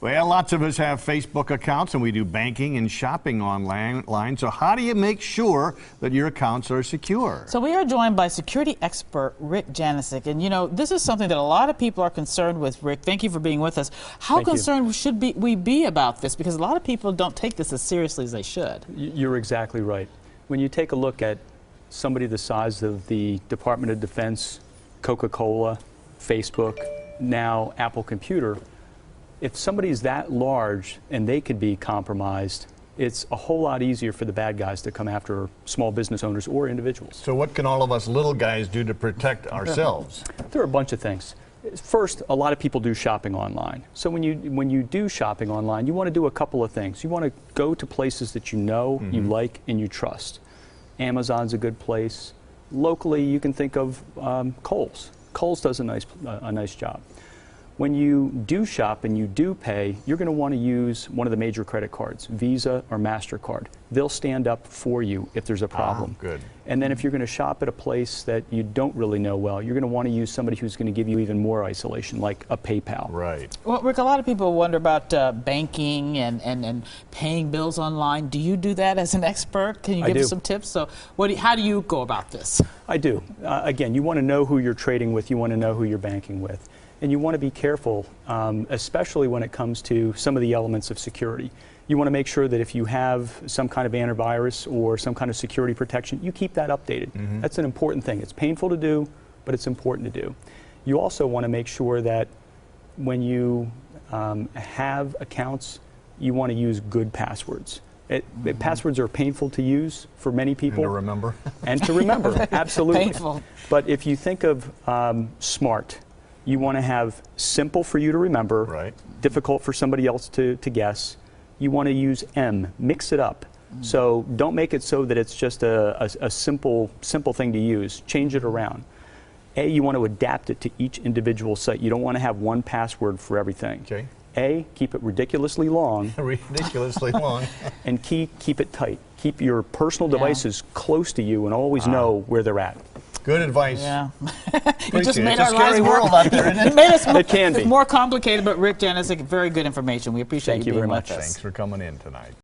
Well, lots of us have Facebook accounts and we do banking and shopping online. So how do you make sure that your accounts are secure? So we are joined by security expert Rick Janezic. And you know, this is something that a lot of people are concerned with. Rick, thank you for being with us. How concerned should we be about this? Because a lot of people don't take this as seriously as they should. You're exactly right. When you take a look at somebody the size of the Department of Defense, Coca-Cola, Facebook, now Apple Computer, if somebody's that large and they could be compromised, it's a whole lot easier for the bad guys to come after small business owners or individuals. So what can all of us little guys do to protect ourselves? There are a bunch of things. First, a lot of people do shopping online. So when you do shopping online, you want to do a couple of things. You want to go to places that you know, you like, and you trust. Amazon's a good place. Locally, you can think of Kohl's. Kohl's does a nice job. When you do shop and you do pay, you're going to want to use one of the major credit cards, Visa or MasterCard. They'll stand up for you if there's a problem. Good. And then if you're going to shop at a place that you don't really know well, you're going to want to use somebody who's going to give you even more isolation, like a PayPal. Right. Well, Rick, a lot of people wonder about banking and paying bills online. Do you do that as an expert? Can you give us some tips? So how do you go about this? I do. Again, you want to know who you're trading with. You want to know who you're banking with. And you want to be careful, especially when it comes to some of the elements of security. You want to make sure that if you have some kind of antivirus or some kind of security protection, you keep that updated. That's an important thing. It's painful to do, but it's important to do. You also want to make sure that when you have accounts, you want to use good passwords. Passwords are painful to use for many people. And to remember. And to remember, absolutely. Painful. But if you think of SMART, you want to have simple for you to remember, difficult for somebody else to guess. You want to use M, mix it up. So don't make it so that it's just a simple thing to use. Change it around. A, you want to adapt it to each individual site. You don't want to have one password for everything. Okay. A, keep it ridiculously long. Ridiculously long. And keep it tight. Keep your personal devices close to you and always know where they're at. Good advice. Yeah. You just made our lives world out there, isn't it? It made us it can be more complicated, but Rick Janezic, very good information. We appreciate you being very with much. us. Thanks for coming in tonight.